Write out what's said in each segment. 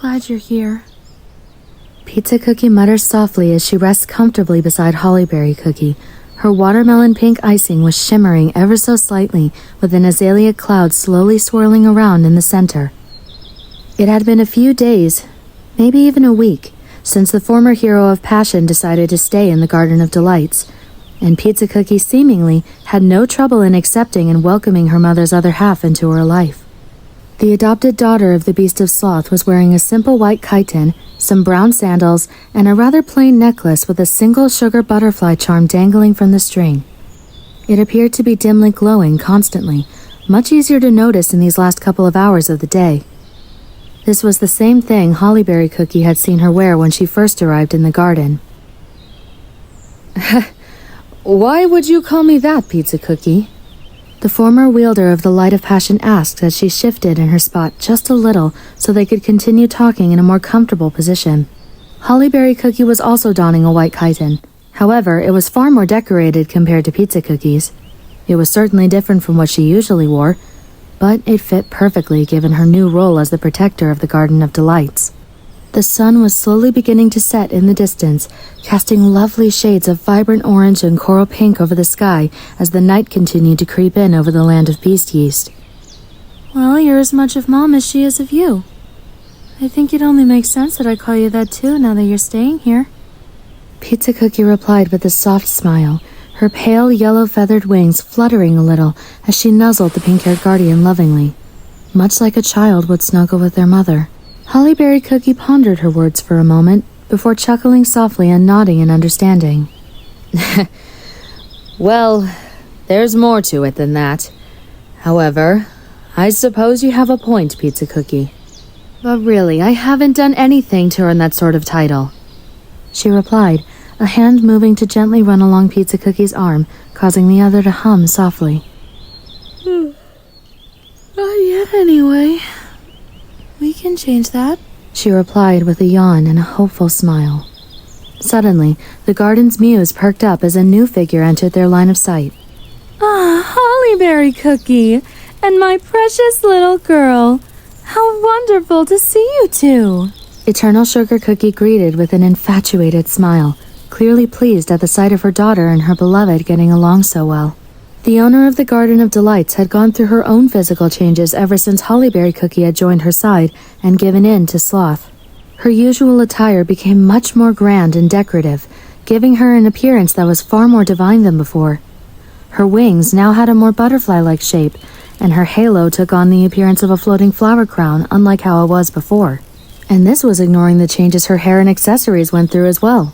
glad you're here. Pizza Cookie mutters softly as she rests comfortably beside Hollyberry Cookie. Her watermelon pink icing was shimmering ever so slightly, with an azalea cloud slowly swirling around in the center. It had been a few days, maybe even a week, since the former hero of passion decided to stay in the Garden of Delights, and Pizza Cookie seemingly had no trouble in accepting and welcoming her mother's other half into her life. The adopted daughter of the Beast of Sloth was wearing a simple white chiton, some brown sandals, and a rather plain necklace with a single sugar butterfly charm dangling from the string. It appeared to be dimly glowing constantly, much easier to notice in these last couple of hours of the day. This was the same thing Hollyberry Cookie had seen her wear when she first arrived in the garden. Why would you call me that, Pizza Cookie? The former wielder of the Light of Passion asked as she shifted in her spot just a little so they could continue talking in a more comfortable position. Hollyberry Cookie was also donning a white chiton. However, it was far more decorated compared to Pizza Cookie's. It was certainly different from what she usually wore, but it fit perfectly given her new role as the protector of the Garden of Delights. The sun was slowly beginning to set in the distance, casting lovely shades of vibrant orange and coral pink over the sky as the night continued to creep in over the land of beast yeast. Well, you're as much of Mom as she is of you. I think it only makes sense that I call you that too now that you're staying here. Pizza Cookie replied with a soft smile, her pale yellow feathered wings fluttering a little as she nuzzled the pink-haired guardian lovingly, much like a child would snuggle with their mother. Hollyberry Cookie pondered her words for a moment before chuckling softly and nodding in understanding. Well, there's more to it than that. However, I suppose you have a point, Pizza Cookie. But really, I haven't done anything to earn that sort of title, she replied, a hand moving to gently run along Pizza Cookie's arm, causing the other to hum softly. Not yet, anyway. We can change that, she replied with a yawn and a hopeful smile. Suddenly, the garden's muse perked up as a new figure entered their line of sight. Ah, Hollyberry Cookie, and my precious little girl. How wonderful to see you two. Eternal Sugar Cookie greeted with an infatuated smile, clearly pleased at the sight of her daughter and her beloved getting along so well. The owner of the Garden of Delights had gone through her own physical changes ever since Hollyberry Cookie had joined her side and given in to Sloth. Her usual attire became much more grand and decorative, giving her an appearance that was far more divine than before. Her wings now had a more butterfly-like shape, and her halo took on the appearance of a floating flower crown, unlike how it was before. And this was ignoring the changes her hair and accessories went through as well.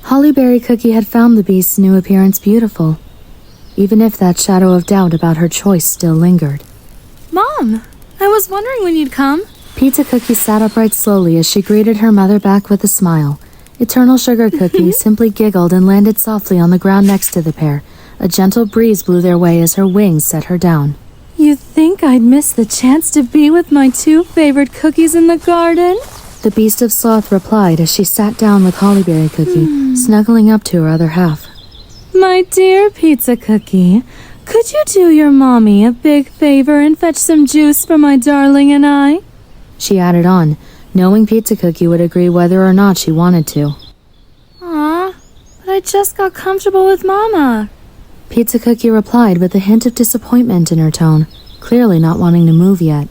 Hollyberry Cookie had found the beast's new appearance beautiful, even if that shadow of doubt about her choice still lingered. Mom, I was wondering when you'd come. Pizza Cookie sat upright slowly as she greeted her mother back with a smile. Eternal Sugar Cookie simply giggled and landed softly on the ground next to the pair. A gentle breeze blew their way as her wings set her down. You think I'd miss the chance to be with my two favorite cookies in the garden? The Beast of Sloth replied as she sat down with Hollyberry Cookie, snuggling up to her other half. My dear Pizza Cookie, could you do your mommy a big favor and fetch some juice for my darling and I? She added on, knowing Pizza Cookie would agree whether or not she wanted to. Aw, but I just got comfortable with Mama. Pizza Cookie replied with a hint of disappointment in her tone, clearly not wanting to move yet.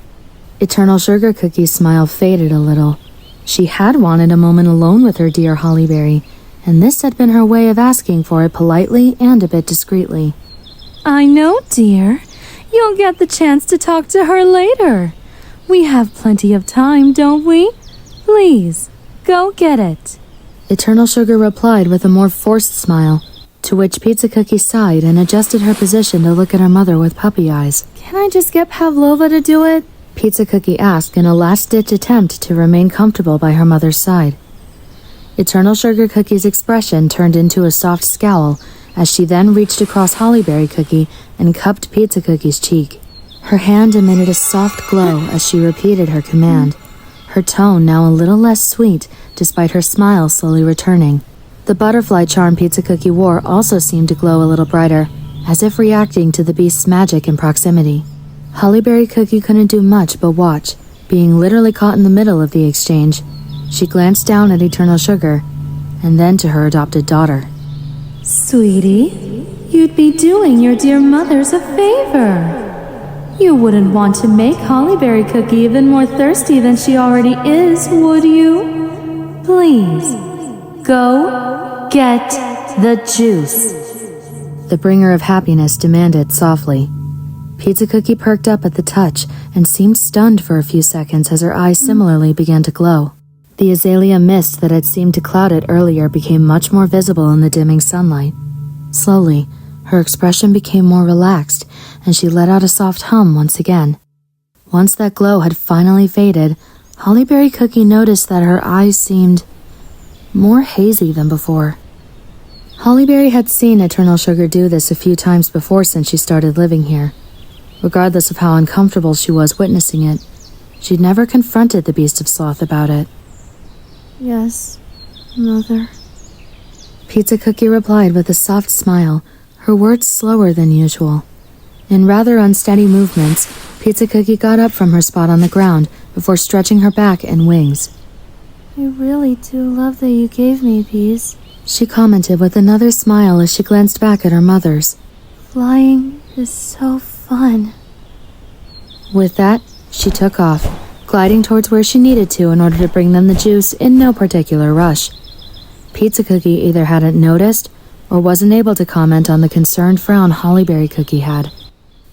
Eternal Sugar Cookie's smile faded a little. She had wanted a moment alone with her dear Hollyberry, and this had been her way of asking for it politely and a bit discreetly. I know, dear. You'll get the chance to talk to her later. We have plenty of time, don't we? Please, go get it. Eternal Sugar replied with a more forced smile, to which Pizza Cookie sighed and adjusted her position to look at her mother with puppy eyes. Can I just get Pavlova to do it? Pizza Cookie asked in a last-ditch attempt to remain comfortable by her mother's side. Eternal Sugar Cookie's expression turned into a soft scowl as she then reached across Hollyberry Cookie and cupped Pizza Cookie's cheek. Her hand emitted a soft glow as she repeated her command, her tone now a little less sweet despite her smile slowly returning. The butterfly charm Pizza Cookie wore also seemed to glow a little brighter, as if reacting to the beast's magic in proximity. Hollyberry Cookie couldn't do much but watch, Being literally caught in the middle of the exchange, she glanced down at Eternal Sugar, and then to her adopted daughter. Sweetie, you'd be doing your dear mothers a favor. You wouldn't want to make Hollyberry Cookie even more thirsty than she already is, would you? Please, go get the juice. The bringer of happiness demanded softly. Pizza Cookie perked up at the touch and seemed stunned for a few seconds as her eyes similarly began to glow. The azalea mist that had seemed to cloud it earlier became much more visible in the dimming sunlight. Slowly, her expression became more relaxed, and she let out a soft hum once again. Once that glow had finally faded, Hollyberry Cookie noticed that her eyes seemed more hazy than before. Hollyberry had seen Eternal Sugar do this a few times before since she started living here. Regardless of how uncomfortable she was witnessing it, she'd never confronted the Beast of Sloth about it. Yes, Mother. Pizza Cookie replied with a soft smile, her words slower than usual. In rather unsteady movements, Pizza Cookie got up from her spot on the ground before stretching her back and wings. I really do love that you gave me these. She commented with another smile as she glanced back at her mother's. Flying is so fun. With that, she took off, gliding towards where she needed to in order to bring them the juice in no particular rush. Pizza Cookie either hadn't noticed or wasn't able to comment on the concerned frown Hollyberry Cookie had.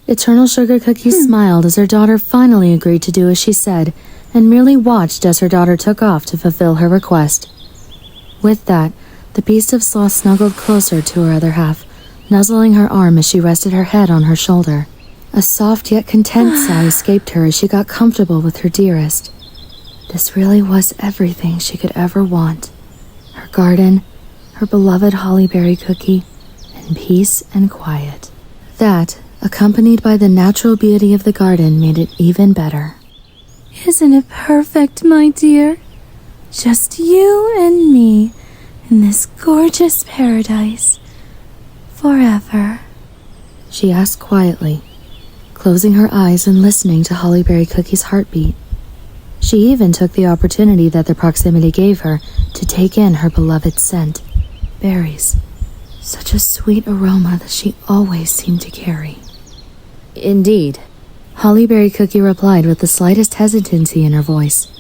Eternal Sugar Cookie smiled as her daughter finally agreed to do as she said, and merely watched as her daughter took off to fulfill her request. With that, the Beast of Sloth snuggled closer to her other half, nuzzling her arm as she rested her head on her shoulder. A soft yet content sigh escaped her as she got comfortable with her dearest. This really was everything she could ever want. Her garden, her beloved Hollyberry Cookie, and peace and quiet. That, accompanied by the natural beauty of the garden, made it even better. Isn't it perfect, my dear? Just you and me in this gorgeous paradise. Forever. She asked quietly, closing her eyes and listening to Hollyberry Cookie's heartbeat. She even took the opportunity that their proximity gave her to take in her beloved scent. Berries. Such a sweet aroma that she always seemed to carry. Indeed. Hollyberry Cookie replied with the slightest hesitancy in her voice.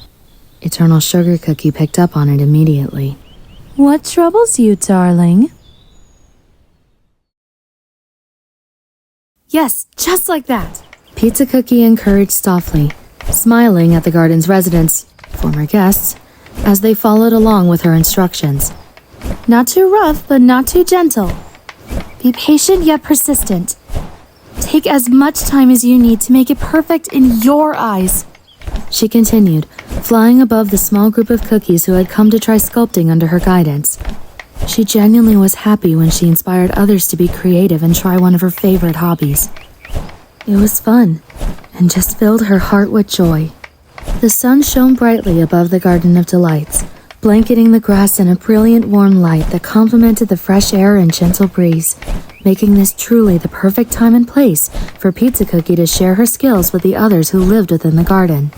Eternal Sugar Cookie picked up on it immediately. What troubles you, darling? Yes, just like that. Pizza Cookie encouraged softly, smiling at the garden's residents, former guests, as they followed along with her instructions. Not too rough, but not too gentle. Be patient yet persistent. Take as much time as you need to make it perfect in your eyes. She continued, flying above the small group of cookies who had come to try sculpting under her guidance. She genuinely was happy when she inspired others to be creative and try one of her favorite hobbies. It was fun, and just filled her heart with joy. The sun shone brightly above the Garden of Delights, blanketing the grass in a brilliant warm light that complemented the fresh air and gentle breeze, making this truly the perfect time and place for Pizza Cookie to share her skills with the others who lived within the garden.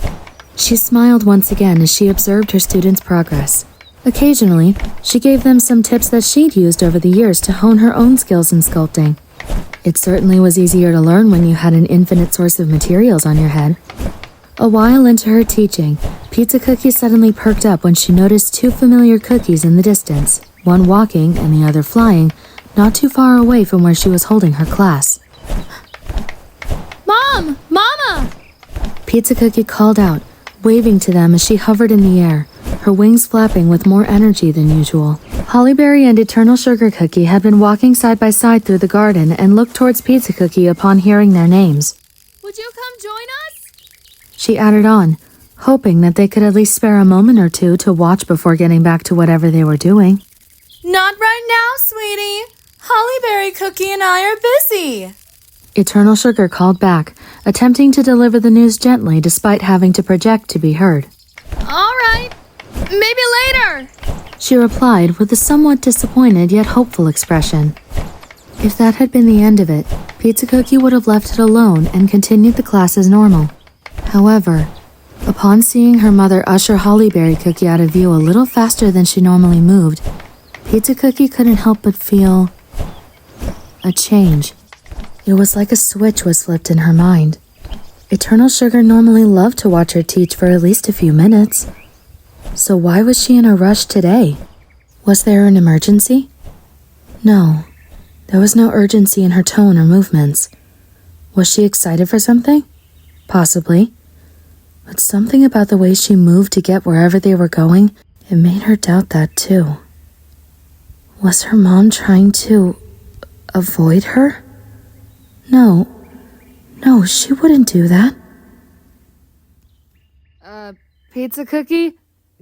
She smiled once again as she observed her students' progress. Occasionally, she gave them some tips that she'd used over the years to hone her own skills in sculpting. It certainly was easier to learn when you had an infinite source of materials on your head. A while into her teaching, Pizza Cookie suddenly perked up when she noticed two familiar cookies in the distance, one walking and the other flying, not too far away from where she was holding her class. Mom! Mama! Pizza Cookie called out, waving to them as she hovered in the air, her wings flapping with more energy than usual. Hollyberry and Eternal Sugar Cookie had been walking side by side through the garden and looked towards Pizza Cookie upon hearing their names. Would you come join us? She added on, hoping that they could at least spare a moment or two to watch before getting back to whatever they were doing. Not right now, sweetie. Hollyberry Cookie and I are busy. Eternal Sugar called back, attempting to deliver the news gently despite having to project to be heard. All right. Maybe later. She replied with a somewhat disappointed yet hopeful expression. If that had been the end of it, Pizza Cookie would have left it alone and continued the class as normal. However, Upon seeing her mother usher Hollyberry Cookie out of view a little faster than she normally moved, Pizza Cookie couldn't help but feel a change. It was like a switch was flipped in her mind. Eternal Sugar normally loved to watch her teach for at least a few minutes. So why was she in a rush today? Was there an emergency? No, there was no urgency in her tone or movements. Was she excited for something? Possibly. But something about the way she moved to get wherever they were going, it made her doubt that too. Was her mom trying to avoid her? No, she wouldn't do that. Pizza Cookie?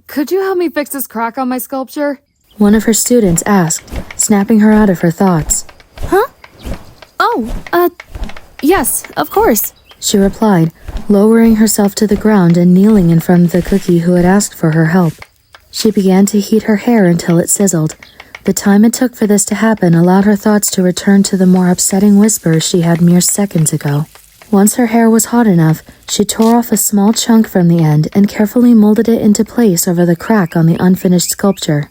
Could you help me fix this crack on my sculpture? One of her students asked, snapping her out of her thoughts. Huh? Oh, yes, of course, she replied, lowering herself to the ground and kneeling in front of the cookie who had asked for her help. She began to heat her hair until it sizzled. The time it took for this to happen allowed her thoughts to return to the more upsetting whispers she had mere seconds ago. Once her hair was hot enough, she tore off a small chunk from the end and carefully molded it into place over the crack on the unfinished sculpture.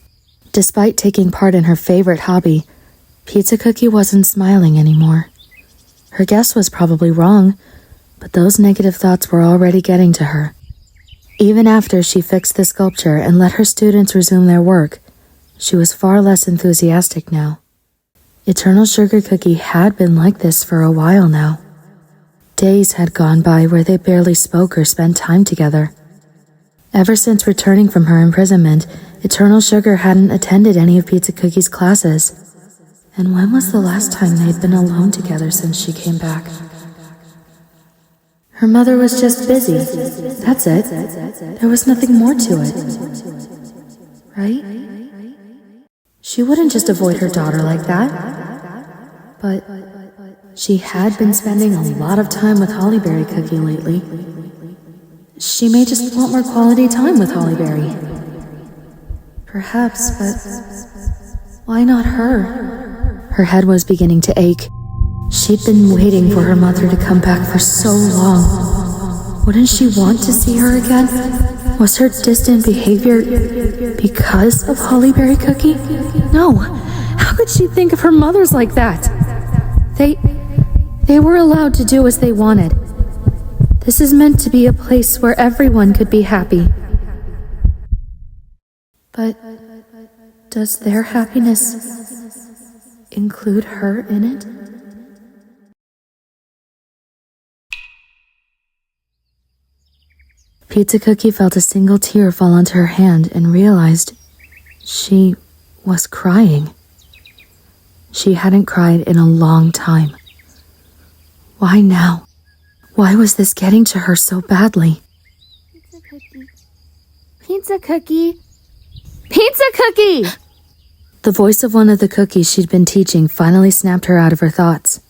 Despite taking part in her favorite hobby, Pizza Cookie wasn't smiling anymore. Her guess was probably wrong, but those negative thoughts were already getting to her. Even after she fixed the sculpture and let her students resume their work, she was far less enthusiastic now. Eternal Sugar Cookie had been like this for a while now. Days had gone by where they barely spoke or spent time together. Ever since returning from her imprisonment, Eternal Sugar hadn't attended any of Pizza Cookie's classes. And when was the last time they'd been alone together since she came back? Her mother was just busy. That's it. There was nothing more to it. Right? She wouldn't just avoid her daughter like that. But she had been spending a lot of time with Hollyberry Cookie lately. She may just want more quality time with Hollyberry. Perhaps, but why not her? Her head was beginning to ache. She'd been waiting for her mother to come back for so long. Wouldn't she want to see her again? Was her distant behavior because of Hollyberry Cookie? No, how could she think of her mothers like that? They were allowed to do as they wanted. This is meant to be a place where everyone could be happy. But does their happiness include her in it? Pizza Cookie felt a single tear fall onto her hand and realized she was crying. She hadn't cried in a long time. Why now? Why was this getting to her so badly? Pizza Cookie. Pizza Cookie. Pizza Cookie! The voice of one of the cookies she'd been teaching finally snapped her out of her thoughts.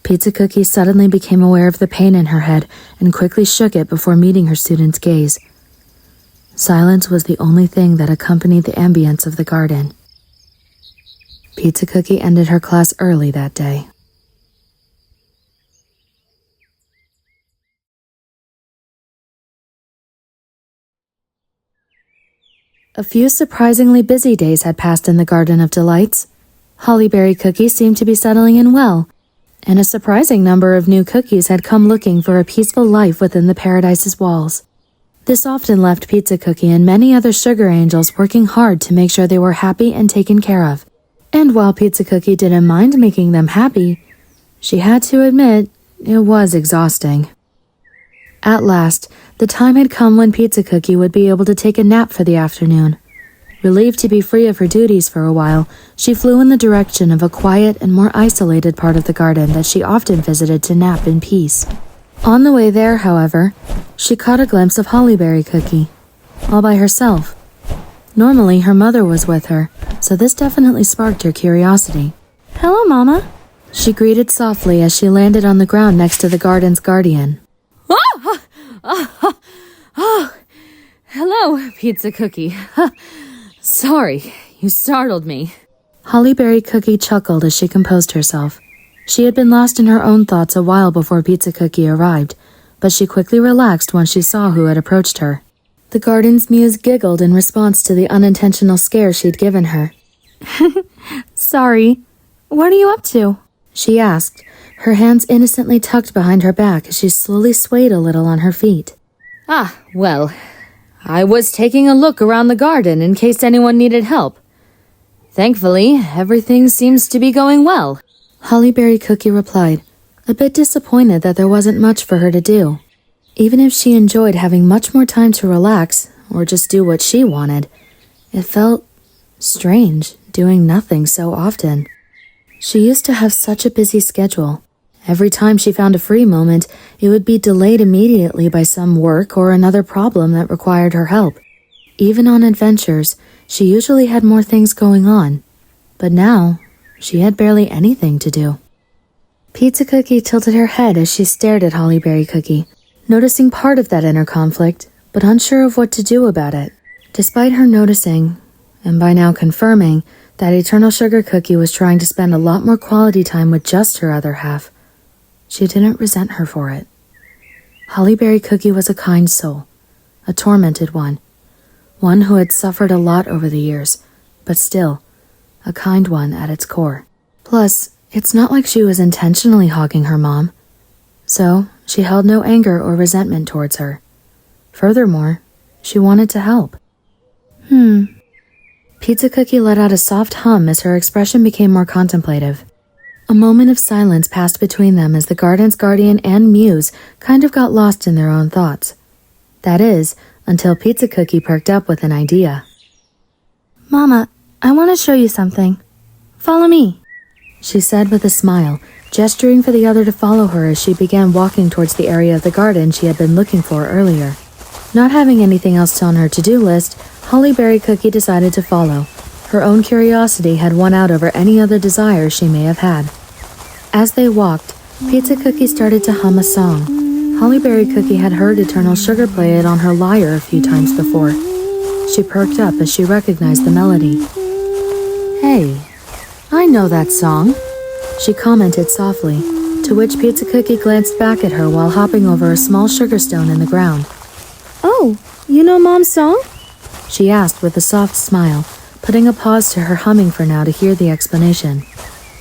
Pizza Cookie suddenly became aware of the pain in her head and quickly shook it before meeting her student's gaze. Silence was the only thing that accompanied the ambience of the garden. Pizza Cookie ended her class early that day. A few surprisingly busy days had passed in the Garden of Delights. Hollyberry Cookie seemed to be settling in well, and a surprising number of new cookies had come looking for a peaceful life within the paradise's walls. This often left Pizza Cookie and many other sugar angels working hard to make sure they were happy and taken care of. And while Pizza Cookie didn't mind making them happy, she had to admit it was exhausting. At last, the time had come when Pizza Cookie would be able to take a nap for the afternoon. Relieved to be free of her duties for a while, she flew in the direction of a quiet and more isolated part of the garden that she often visited to nap in peace. On the way there, however, she caught a glimpse of Hollyberry Cookie, all by herself. Normally, her mother was with her, so this definitely sparked her curiosity. "Hello, Mama," she greeted softly as she landed on the ground next to the garden's guardian. Oh, hello, Pizza Cookie. Sorry, you startled me. Hollyberry Cookie chuckled as she composed herself. She had been lost in her own thoughts a while before Pizza Cookie arrived, but she quickly relaxed once she saw who had approached her. The garden's muse giggled in response to the unintentional scare she'd given her. Sorry, what are you up to? She asked, her hands innocently tucked behind her back as she slowly swayed a little on her feet. Well, I was taking a look around the garden in case anyone needed help. Thankfully, everything seems to be going well. Hollyberry Cookie replied, a bit disappointed that there wasn't much for her to do. Even if she enjoyed having much more time to relax or just do what she wanted, it felt strange doing nothing so often. She used to have such a busy schedule. Every time she found a free moment, it would be delayed immediately by some work or another problem that required her help. Even on adventures, she usually had more things going on, but now she had barely anything to do. Pizza Cookie tilted her head as she stared at Hollyberry Cookie, noticing part of that inner conflict, but unsure of what to do about it. Despite her noticing, and by now confirming, that Eternal Sugar Cookie was trying to spend a lot more quality time with just her other half, she didn't resent her for it. Hollyberry Cookie was a kind soul, a tormented one who had suffered a lot over the years, but still, a kind one at its core. Plus, it's not like she was intentionally hogging her mom, so she held no anger or resentment towards her. Furthermore, she wanted to help. Pizza Cookie let out a soft hum as her expression became more contemplative. A moment of silence passed between them as the garden's guardian and muse kind of got lost in their own thoughts. That is, until Pizza Cookie perked up with an idea. Mama, I want to show you something. Follow me, she said with a smile, gesturing for the other to follow her as she began walking towards the area of the garden she had been looking for earlier. Not having anything else on her to-do list, Hollyberry Cookie decided to follow. Her own curiosity had won out over any other desires she may have had. As they walked, Pizza Cookie started to hum a song. Hollyberry Cookie had heard Eternal Sugar play it on her lyre a few times before. She perked up as she recognized the melody. Hey, I know that song, she commented softly, to which Pizza Cookie glanced back at her while hopping over a small sugar stone in the ground. Oh, you know Mom's song? She asked with a soft smile, putting a pause to her humming for now to hear the explanation.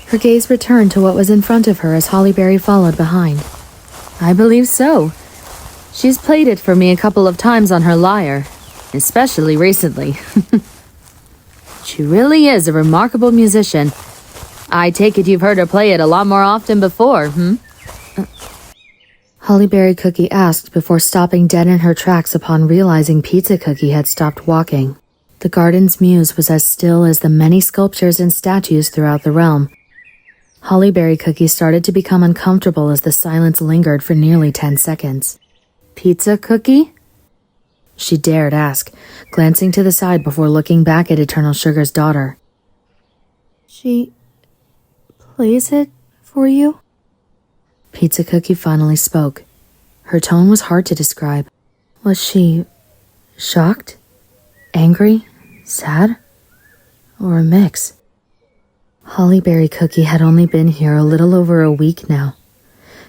Her gaze returned to what was in front of her as Hollyberry followed behind. I believe so. She's played it for me a couple of times on her lyre, especially recently. She really is a remarkable musician. I take it you've heard her play it a lot more often before, Hollyberry Cookie asked before stopping dead in her tracks upon realizing Pizza Cookie had stopped walking. The garden's muse was as still as the many sculptures and statues throughout the realm. Hollyberry Cookie started to become uncomfortable as the silence lingered for nearly 10 seconds. Pizza Cookie? She dared ask, glancing to the side before looking back at Eternal Sugar's daughter. She plays it for you? Pizza Cookie finally spoke. Her tone was hard to describe. Was she shocked? Angry? Sad? Or a mix? Hollyberry Cookie had only been here a little over a week now.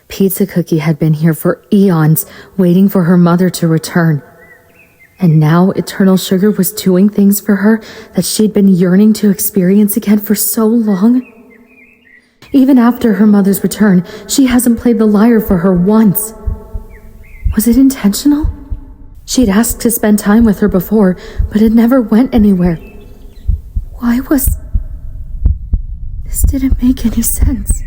Pizza Cookie had been here for eons, waiting for her mother to return. And now Eternal Sugar was doing things for her that she'd been yearning to experience again for so long. Even after her mother's return, she hasn't played the lyre for her once. Was it intentional? She'd asked to spend time with her before, but it never went anywhere. Why was... This didn't make any sense.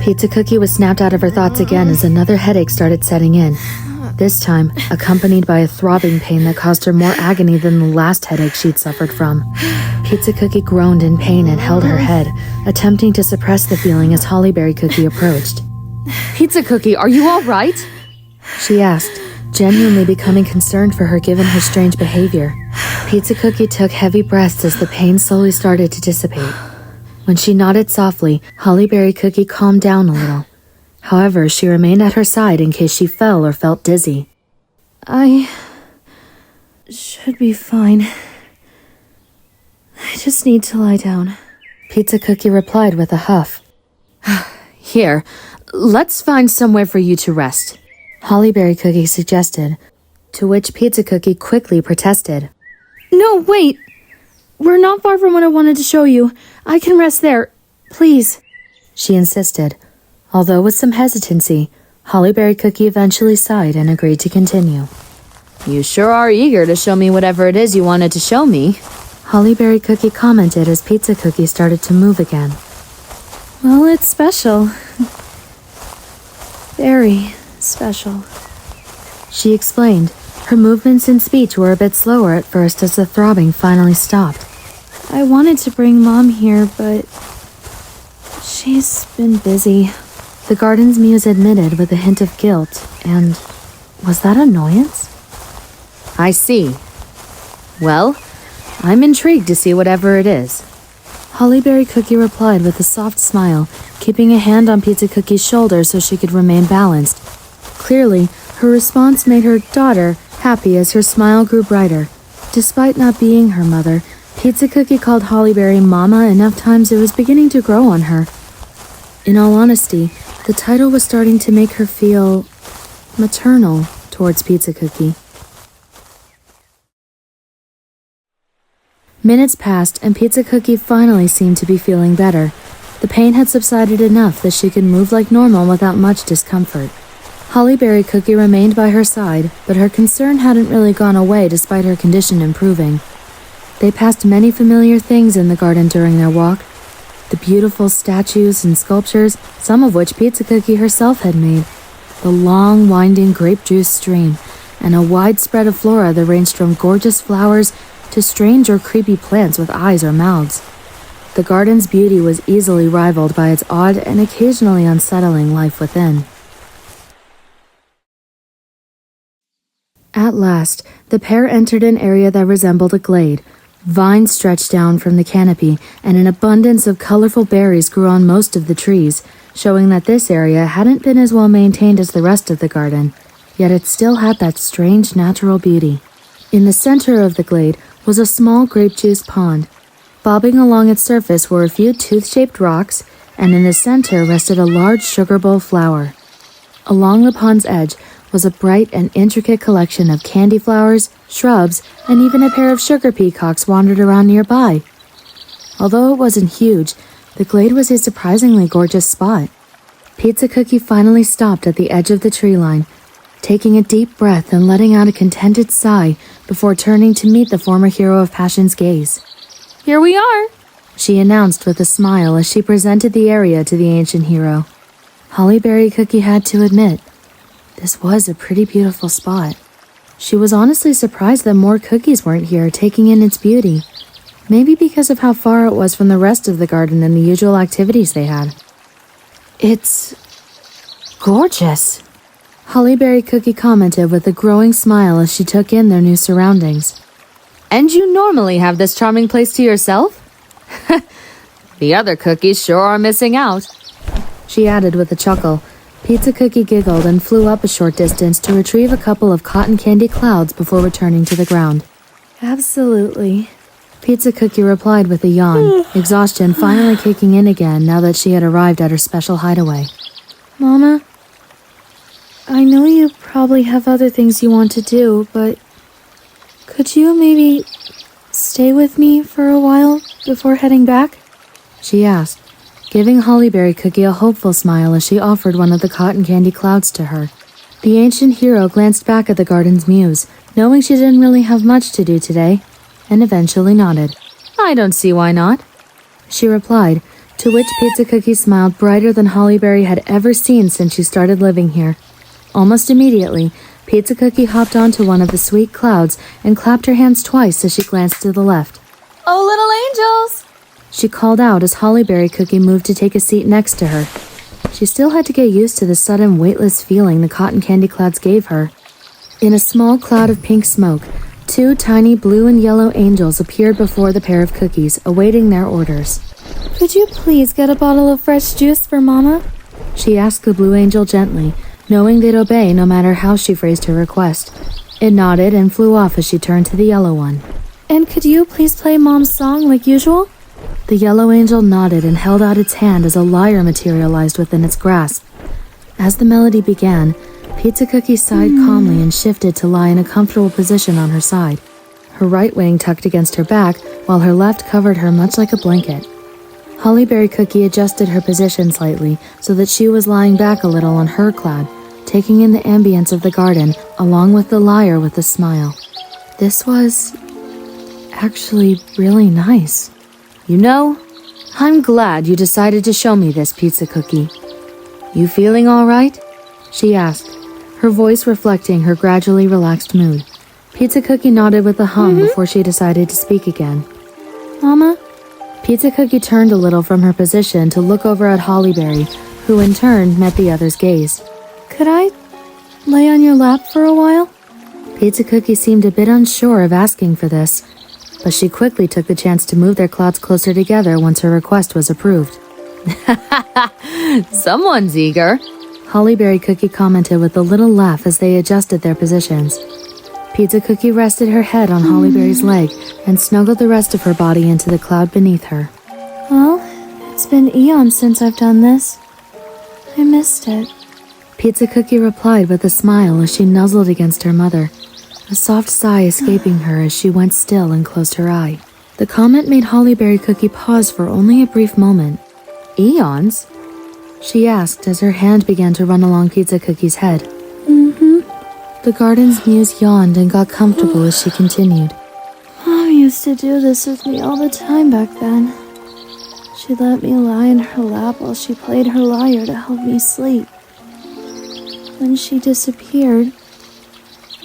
Pizza Cookie was snapped out of her thoughts again as another headache started setting in. This time, accompanied by a throbbing pain that caused her more agony than the last headache she'd suffered from. Pizza Cookie groaned in pain and held her head, attempting to suppress the feeling as Hollyberry Cookie approached. Pizza Cookie, are you all right? She asked, genuinely becoming concerned for her given her strange behavior. Pizza Cookie took heavy breaths as the pain slowly started to dissipate. When she nodded softly, Hollyberry Cookie calmed down a little. However, she remained at her side in case she fell or felt dizzy. I should be fine. I just need to lie down, Pizza Cookie replied with a huff. Here, let's find somewhere for you to rest, Hollyberry Cookie suggested, to which Pizza Cookie quickly protested. No, wait! We're not far from what I wanted to show you. I can rest there. Please. She insisted. Although with some hesitancy, Hollyberry Cookie eventually sighed and agreed to continue. You sure are eager to show me whatever it is you wanted to show me, Hollyberry Cookie commented as Pizza Cookie started to move again. Well, it's special. Very special. She explained. Her movements and speech were a bit slower at first as the throbbing finally stopped. I wanted to bring Mom here, but she's been busy. The garden's muse admitted with a hint of guilt, and was that annoyance? I see. Well, I'm intrigued to see whatever it is. Hollyberry Cookie replied with a soft smile, keeping a hand on Pizza Cookie's shoulder so she could remain balanced. Clearly, her response made her daughter happy as her smile grew brighter. Despite not being her mother, Pizza Cookie called Hollyberry Mama enough times it was beginning to grow on her. In all honesty, the title was starting to make her feel maternal towards Pizza Cookie. Minutes passed, and Pizza Cookie finally seemed to be feeling better. The pain had subsided enough that she could move like normal without much discomfort. Hollyberry Cookie remained by her side, but her concern hadn't really gone away despite her condition improving. They passed many familiar things in the garden during their walk. The beautiful statues and sculptures, some of which Pizza Cookie herself had made. The long, winding grape juice stream, and a wide spread of flora that ranged from gorgeous flowers to strange or creepy plants with eyes or mouths. The garden's beauty was easily rivaled by its odd and occasionally unsettling life within. At last, the pair entered an area that resembled a glade. Vines stretched down from the canopy, and an abundance of colorful berries grew on most of the trees, showing that this area hadn't been as well maintained as the rest of the garden, yet it still had that strange natural beauty. In the center of the glade was a small grape juice pond. Bobbing along its surface were a few tooth-shaped rocks, and in the center rested a large sugar bowl flower. Along the pond's edge was a bright and intricate collection of candy flowers, shrubs, and even a pair of sugar peacocks wandered around nearby. Although it wasn't huge, the glade was a surprisingly gorgeous spot. Pizza Cookie finally stopped at the edge of the tree line, taking a deep breath and letting out a contented sigh before turning to meet the former hero of Passion's gaze. Here we are, she announced with a smile as she presented the area to the ancient hero. Hollyberry Cookie had to admit, this was a pretty beautiful spot. She was honestly surprised that more cookies weren't here, taking in its beauty. Maybe because of how far it was from the rest of the garden and the usual activities they had. It's gorgeous, Hollyberry Cookie commented with a growing smile as she took in their new surroundings. And you normally have this charming place to yourself? The other cookies sure are missing out, she added with a chuckle. Pizza Cookie giggled and flew up a short distance to retrieve a couple of cotton candy clouds before returning to the ground. Absolutely, Pizza Cookie replied with a yawn, exhaustion finally kicking in again now that she had arrived at her special hideaway. Mama, I know you probably have other things you want to do, but could you maybe stay with me for a while before heading back? She asked, giving Hollyberry Cookie a hopeful smile as she offered one of the cotton candy clouds to her. The ancient hero glanced back at the garden's muse, knowing she didn't really have much to do today, and eventually nodded. I don't see why not, she replied, to which Pizza Cookie smiled brighter than Hollyberry had ever seen since she started living here. Almost immediately, Pizza Cookie hopped onto one of the sweet clouds and clapped her hands twice as she glanced to the left. Oh, little angels! She called out as Hollyberry Cookie moved to take a seat next to her. She still had to get used to the sudden weightless feeling the cotton candy clouds gave her. In a small cloud of pink smoke, two tiny blue and yellow angels appeared before the pair of cookies, awaiting their orders. Could you please get a bottle of fresh juice for Mama? She asked the blue angel gently, knowing they'd obey no matter how she phrased her request. It nodded and flew off as she turned to the yellow one. And could you please play Mom's song like usual? The yellow angel nodded and held out its hand as a lyre materialized within its grasp. As the melody began, Pizza Cookie sighed calmly and shifted to lie in a comfortable position on her side, her right wing tucked against her back while her left covered her much like a blanket. Hollyberry Cookie adjusted her position slightly so that she was lying back a little on her cloud, taking in the ambience of the garden along with the lyre with a smile. This was actually really nice. You know, I'm glad you decided to show me this, Pizza Cookie. You feeling all right? She asked, her voice reflecting her gradually relaxed mood. Pizza Cookie nodded with a hum before she decided to speak again. Mama? Pizza Cookie turned a little from her position to look over at Hollyberry, who in turn met the other's gaze. Could I lay on your lap for a while? Pizza Cookie seemed a bit unsure of asking for this, but she quickly took the chance to move their clouds closer together once her request was approved. Someone's eager, Hollyberry Cookie commented with a little laugh as they adjusted their positions. Pizza Cookie rested her head on Hollyberry's leg and snuggled the rest of her body into the cloud beneath her. Well, it's been eons since I've done this. I missed it. Pizza Cookie replied with a smile as she nuzzled against her mother, a soft sigh escaping her as she went still and closed her eye. The comment made Hollyberry Cookie pause for only a brief moment. Eons? She asked as her hand began to run along Pizza Cookie's head. The garden's muse yawned and got comfortable as she continued. Mom used to do this with me all the time back then. She'd let me lie in her lap while she played her lyre to help me sleep. When she disappeared,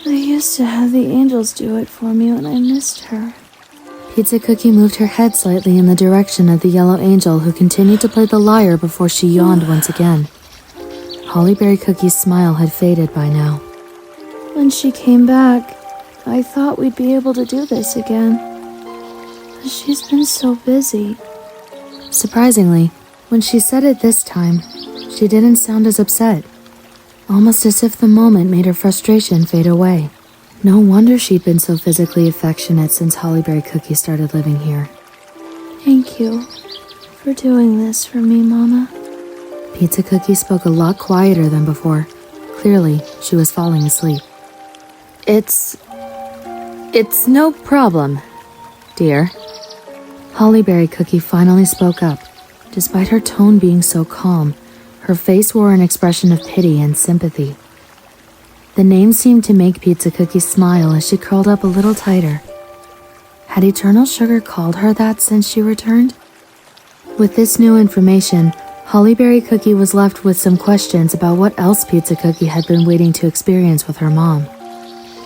I used to have the angels do it for me when I missed her. Pizza Cookie moved her head slightly in the direction of the yellow angel who continued to play the lyre before she yawned once again. Hollyberry Cookie's smile had faded by now. When she came back, I thought we'd be able to do this again. But she's been so busy. Surprisingly, when she said it this time, she didn't sound as upset. Almost as if the moment made her frustration fade away. No wonder she'd been so physically affectionate since Hollyberry Cookie started living here. Thank you for doing this for me, Mama. Pizza Cookie spoke a lot quieter than before. Clearly, she was falling asleep. It's no problem, dear. Hollyberry Cookie finally spoke up. Despite her tone being so calm, her face wore an expression of pity and sympathy. The name seemed to make Pizza Cookie smile as she curled up a little tighter. Had Eternal Sugar called her that since she returned? With this new information, Hollyberry Cookie was left with some questions about what else Pizza Cookie had been waiting to experience with her mom.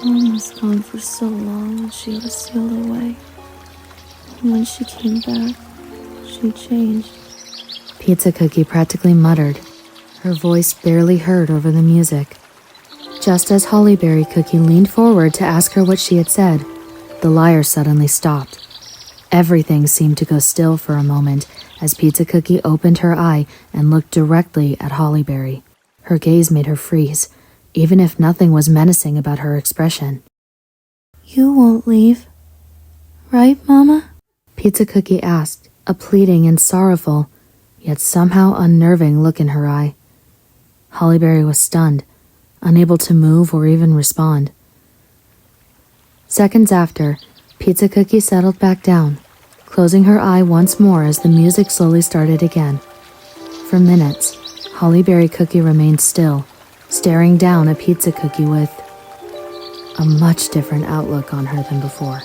Mom was gone for so long and she was sealed away. And when she came back, she changed. Pizza Cookie practically muttered, her voice barely heard over the music. Just as Hollyberry Cookie leaned forward to ask her what she had said, the lyre suddenly stopped. Everything seemed to go still for a moment as Pizza Cookie opened her eye and looked directly at Hollyberry. Her gaze made her freeze, even if nothing was menacing about her expression. You won't leave, right, Mama? Pizza Cookie asked, a pleading and sorrowful, yet somehow unnerving look in her eye. Hollyberry was stunned, unable to move or even respond. Seconds after, Pizza Cookie settled back down, closing her eye once more as the music slowly started again. For minutes, Hollyberry Cookie remained still, staring down at Pizza Cookie with a much different outlook on her than before.